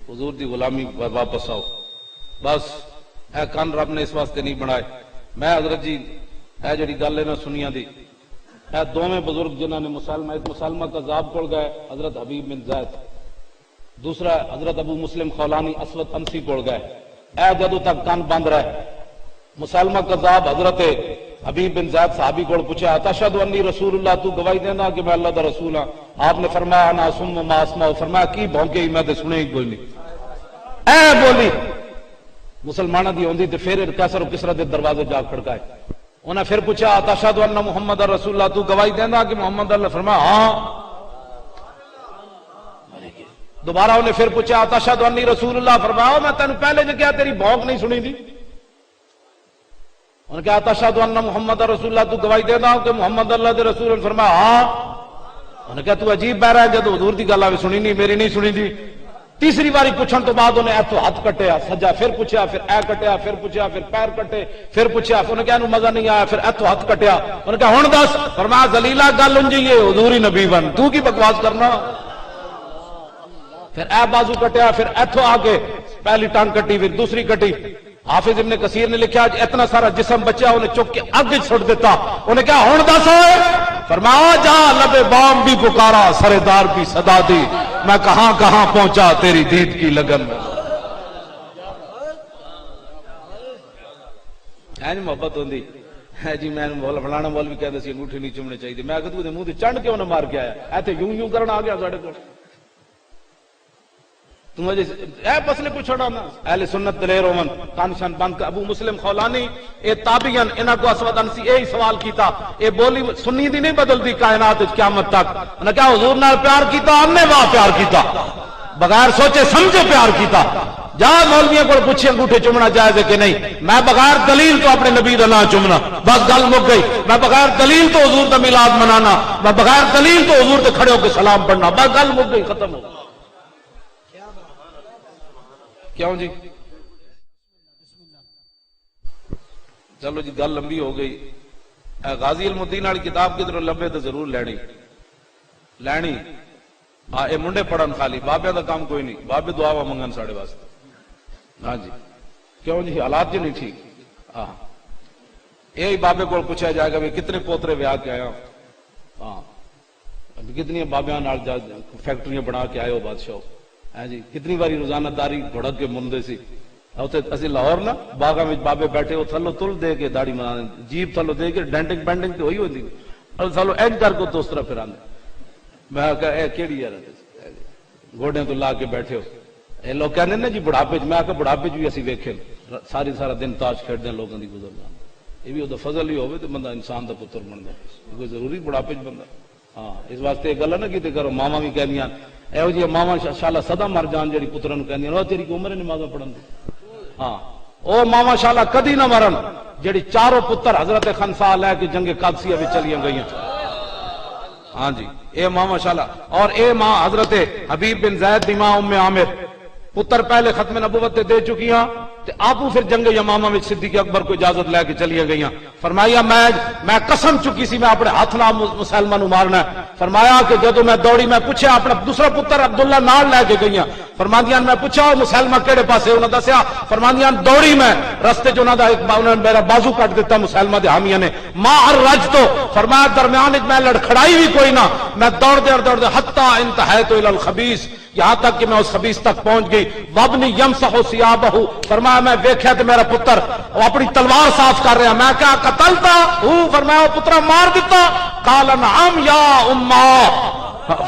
حضور دی غلامی پر واپس آؤ بس اے کان رب نے اس واسطے نہیں بنائے میں حضرت جی اے جڑی گل ہے نا سنیاں دی اے دوویں بزرگ جنہاں نے مسلمہ کذاب کول گئے حضرت حبیب بن زید دوسرا حضرت ابو مسلم خولانی اسود انسی کول گئے اے جدوں تک کان بند رہے مسلمہ کذاب حضرت حبیب بن زید صحابی کو پوچھا تشہد انی رسول اللہ تو گواہی دینا کہ میں اللہ دا رسول ہاں آپ نے فرمایا انا اسم ما اسمع فرمایا کی بھونکے میں تے سنے ہی کوئی نہیں اے بولی مسلمانہ دی ہوندی تے پھر کیسر و کسرا دے دروازے جا کھڑکائے انہیں پھر پوچھا تشہد ان محمد رسول اللہ تو گواہی دینا کہ محمد اللہ فرمایا ہاں دوبارہ انہیں پھر پوچھا تشہد انی رسول اللہ فرمایا میں تینوں پہلے جو کیا تیری بھونک نہیں سنی دی انہوں نے کہا تشہد ان محمد رسول اللہ تو گواہی دے دا کہ محمد اللہ دے رسول فرمایا ہاں انہوں نے کہا تو عجیب بہ رہا ہے جب حضور دی گل آوے سنی نہیں میری نہیں سنی دی تیسری باری پوچھن تو بعد انہیں ایتھو ہاتھ کٹیا سجا پھر پوچھا پھر اے کٹیا پھر پوچھا پھر پیر کٹے پھر پوچھا انہوں نے کہا انہوں مزہ نہیں آیا پھر ایتھو ہاتھ کٹیا انہوں نے کہا ہن دس فرمایا ذلیلہ گل ان جی یہ حضور ہی نبی بن تو کی بکواس کرنا پھر اے بازو کٹیا پھر ایتھو آگے پہلی ٹانگ کٹی پھر دوسری کٹی حافظ ابن کثیر نے لکھا اتنا سارا جسم بچا انہیں چک کے آگے چھوڑ دیتا انہیں کہا ہون دس ہوئے فرمایا جا لبے بام بھی پکارا سردار بھی صدا دی میں کہاں کہاں پہنچا تیری دید کی لگن میں ہے نہیں محبت ہوندی ہے جی میں فلانا مول بھی کہتے سی انگوٹھی نہیں چومنے چاہیے میں کہتے منہ تے چڑھ کے انہیں مار کے آیا ایتھے یوں یوں کرنا آ گیا ساڑھے کو اے مسئلے کو چھوڑا نا اہل سنت دلیر اومن کانشان بند کا ابو مسلم خولانی اے تابعین انہاں کو اسود انسی اے ہی سوال کیتا اے بولی سنی دی نہیں بدل دی کائنات قیامت تک انہاں کہا حضور نال پیار کیتا ہم نے وہاں پیار کیتا بغیر سوچے سمجھے پیار کیتا جا مولویوں کو پوچھے انگوٹھے چومنا جائز ہے کہ نہیں میں بغیر دلیل تو اپنے نبی دا نام چومنا بس گل مک گئی میں بغیر دلیل تو حضور دا میلاد منانا میں بغیر دلیل تو حضور تے کھڑے ہو کے سلام پڑھنا بس گل مک گئی ختم ہو کیوں جی چلو جی گل لمبی ہو گئی غازی المدین والی کتاب کی طرح لمبے تو ضرور لینی اے منڈے پڑھن خالی بابے دا کام کوئی نہیں بابے دعا منگن ساڑے واسطے ہاں جی کیوں جی حالات جی نہیں ٹھیک ہاں یہی بابے کو پوچھا جائے گا کتنے پوترے ویاہ کے آیا ہاں کتنی بابیاں فیکٹریاں بنا کے آئے ہو بادشاہ ہاں جی کتنی باری روزانہ داری بھڑک کے مندے سی اسی لاہور نا باغا میں بابے بیٹھے وہ تھلو تل دے کے داڑھی منا جیب تھلو دے کے ڈینٹنگ بینڈنگ تو ہوئی ہوتی اور تھلو اینڈ کر کو دوسرا پھر آنے میں کہا اے کیڑی یار گوڑے تو لا کے بیٹھے ہو اے لوگ کہنے نا جی بڑھاپے میں کہا بڑھاپے بھی اسی ویکھے سارا دن تاش کھیڑ دیں لوگوں کی گزر جان یہ بھی وہ فضل ہی ہوئے تو بندہ انسان دا پتر بن جائے کوئی ضروری بڑھاپے بندہ ہاں اس واسطے یہ گل ہے نا کہ کرو ماما بھی کہہ دیا ایو جی ماما شالا سدا مر جان جی پترا نو کہندیاں او تیری عمر نمازاں پڑھن دی ہاں او ماما شالا کدی نہ مرن جڑی چاروں پتر حضرت خنسا لے کے جنگ قادسیہ وچ چلیاں گئیاں ہاں جی اے ماما شالا اور اے ماں حضرت حبیب بن زید دی ماں ام عامر پتر پہلے ختم نبوت دے چکیاں تے آپو پھر جنگ یمامہ میں صدیق اکبر کو اجازت لے کے چلی گئیاں فرمایا میں قسم چکی سی میں اپنے ہاتھ نال مسلمان نو مارنا ہے فرمایا کہ جدو میں دوڑی میں پوچھا اپنا دوسرا پتر عبداللہ نال لے کے گئیاں فرماندیاں میں پوچھا مسلمان کیڑے پاسے انہاں دسیا فرماندیاں دوڑی میں رستے جو انہاں دا انہاں میرا بازو کٹ دیتا مسلمان دے حامیاں نے ما الرج تو فرمایا درمیان میں لڑکھڑائی بھی کوئی نہ میں دوڑ دے حتی انتہیت الی الخبیث یہاں تک کہ میں اس خبیث تک پہنچ گئی. وابنی یمسح ثیابہ، فرمایا میں دیکھا کہ میرا پتر اپنی تلوار صاف کر رہا. میں کیا قتلتا ہوں؟ فرمایا وہ پترا مار دیتا. قال نعم یا امہ،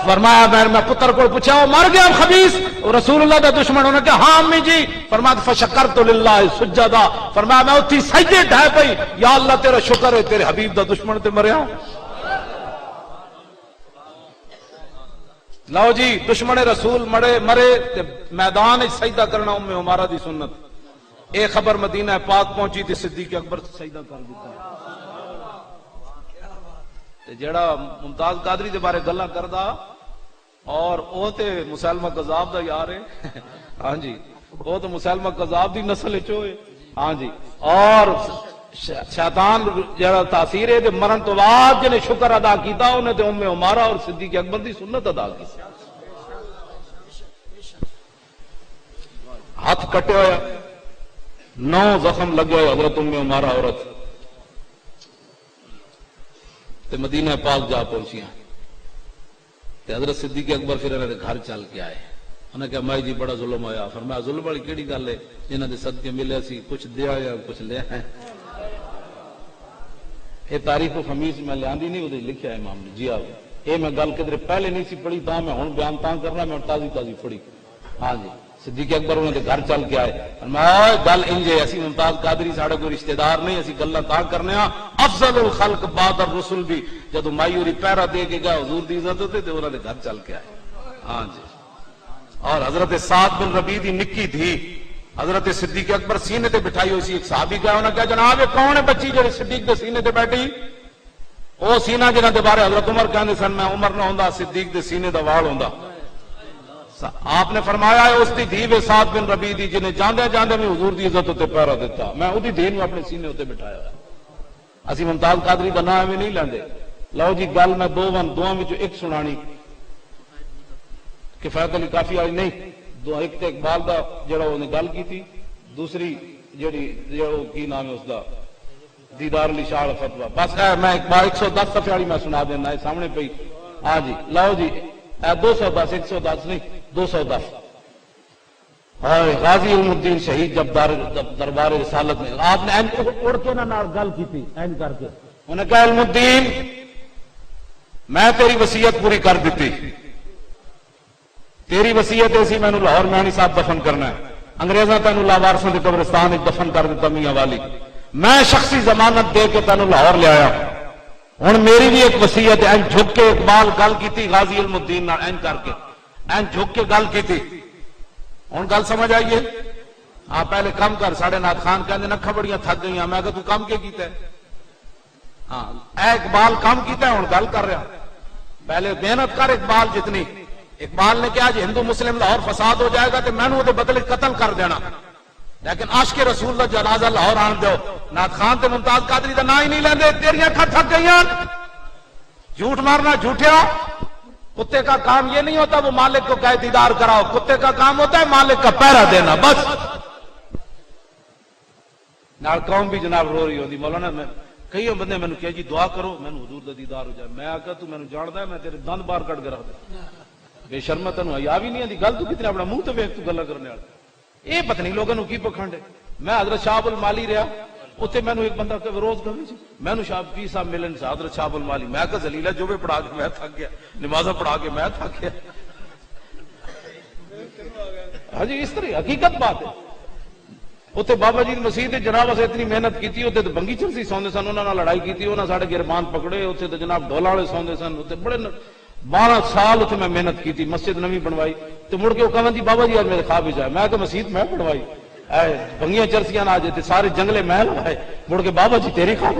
فرمایا میں پتر کو پوچھا وہ مر گیا خبیث رسول اللہ کا دشمن؟ انہوں نے کہا ہاں امی جی. فرمایا فشکرت للہ سجدا، فرمایا میں اتھی سجدے ڈھائے پئی، یا اللہ تیرا شکر ہے تیرے حبیب دا دشمن تے مریا. لو جی دشمن رسول مرے تے میدان سجدہ کرنا ام عمارہ دی سنت. اے خبر مدینہ پاک پہنچی تے صدیق اکبر سجدہ کر دیتا. جڑا ممتاز قادری دے بارے گلاں کردا اور او تے مسلمہ کذاب دا یار ہے. ہاں جی وہ تو مسلمہ کذاب دی نسل وچوں ہے. ہاں جی اور شیطان جڑا تاثیر ہے تے مرن تو بعد جنے شکر ادا کیتا انہیں تے ام عمارہ اور صدیق اکبر دی سنت ادا کی. ہاتھ کٹے ہوئے 9 زخم لگے ہوئے حضرت ام عمارہ عورت تے مدینہ پاک جا پہنچیاں. تے حضرت صدیق اکبر پھر انہوں نے گھر چل کے آئے. انہوں نے کہا مائی جی بڑا ظلم ہویا. فرمایا ظلم والی کیڑی گل ہے، جنہاں دے صدقے ملے سی کچھ دیا یا کچھ لیا ہے. یہ تاریخ و خمیس میں لیاندی نہیں، وہ لکھا ہے امام نے. جی آپ یہ میں گل کدھر پہلے نہیں سی پڑھی تا میں ہن بیان تاں کرنا، میں تازی پڑھی. ہاں جی صدیق اکبر انہوں نے گھر چل کے آئے. فرمایا گل انجے اسی ممتاز قادری ساڑے کوئی رشتہ دار نہیں، اسی گلاں تاں کرنے ہاں. افضل الخلق بعد الرسل بھی جدو مایوری پیرا دے کے گیا حضور دی عزت ہوتے تے انہوں نے گھر چل کے آئے. ہاں جی اور حضرت سعد بن ربیع دی نکی تھی حضرت صدیق اکبر سینے تے بٹھائی ہوئی سی. ایک صحابی گیا انہوں نے کہا جناب یہ کون ہے بچی جو صدیق دے سینے تے بیٹھی؟ او سینہ جنہاں دے بارے حضرت عمر کہندے سن میں عمر نہ ہوندا صدیق دے سینے دا وال ہوندا. آپ نے فرمایا ہے اس دی دھی وے سعد بن ربیع دی جنہیں جاندے جاندے میں حضور دی عزت تے پیرا دیتا. میں اودی دھی نوں اپنے سینے تے بٹھایا. اسی ممتاز قادری دا نام ایویں نہیں لیندے. لو جی گل میں دواں وچوں ایک سنانی کفایت علی کافی والی نہیں. ایک تے اقبال دا جڑا انہیں گل کی تھی، دوسری جڑی کی نام ہے اس دا دیدار علی شاہ فتویٰ. بس میں اقبال 110 صفحے والی میں سنا دینا ہے سامنے پہ. ہاں جی لو جی 210 110 نہیں 210. غازی علم الدین شہید جب دربار رسالت میں آپ نے اڑ کے نہ گل کی تھی این کر کے انہوں نے کہا علم الدین میں تیری وصیت پوری کر دیتی. تیری وصیت ایسی میں لاہور میانی صاحب دفن کرنا ہے. انگریزاں تینوں لاوارسوں کے قبرستان دفن کر دیتا میاں والی. میں شخصی ضمانت دے کے تینوں لاہور لے آیا. ہن میری بھی ایک وصیت ہے. این جھک کے اقبال گل کی تھی غازی علم الدین نال این کر کے این جھک کے گل کی تھی. ہن گل سمجھ آئیے. آپ پہلے کم کر. ساڑھے نات خان کہندے نکھاں بڑیاں تھک گئیاں. میں کہا تو کم کیا کیتا ہے؟ ہاں اے اقبال کم کیتا ہے ہن گل کر رہا. پہلے محنت کر اقبال جتنی. اقبال نے کہا جی ہندو مسلم لاہور فساد ہو جائے گا تو میں نے بدلے قتل کر دینا، لیکن عاشق رسول دا جنازہ لاہور آن دیو. نات خان تے ممتاز قادری دا نا ہی نہیں لیندے. تیریاں اکھاں تھک گئیاں. جھوٹ مارنا جھوٹیا. کتے کا کام یہ نہیں ہوتا وہ مالک کو کہے دیدار کراؤ. کتے کا کام ہوتا ہے مالک کا پہرا دینا بس. نال قوم بھی جناب رو رہی ہوندی. مولانا میں کئی بندے مینوں کہ جی دعا کرو مینوں حضور دا دیدار ہو جائے. میں آکھا تو مینوں جاندا ہے میں تیرے دند باہر کٹ کے رکھ دے. بے شرما تینوں حیا بھی نہیں آتی. گل تو کتنے اپنا منہ تو ویکھ تو گلاں کرنے والا. یہ پتہ نہیں لوگوں کی پکھنڈ ہے. میں حضرت شاہ المالی رہا اتنے مینوں ایک بندہ روز کہے جی مینوں شاہ پیر صاحب ملن سے حضرت شاہ المالی. میں کہا ذلیلہ جو بھی پڑھا کے میں تھک گیا، نمازاں پڑھا کے میں تھک گیا. ہاں جی اس طرح حقیقت بات ہے. اتنے بابا جی مسیح جناب اسے اتنی محنت کی. اتنے تو بنگی چلسی سوندے سن. انہوں نے لڑائی کی. انہوں نے سارے گربان پکڑے. اتنے تو جناب ڈولا والے سوندے سن. اتنے بڑے 12 سال اتنے میں محنت کی تھی. مسجد نویں بنوائی. تو مڑ کے وہ کہاں جی بابا جی آج میرے خواب جائے. میں کہ مسجد میں بنوائی بنگیاں چرسیاں نہ آ جاتے سارے جنگلے محل آئے. مڑ کے بابا جی تیری خواب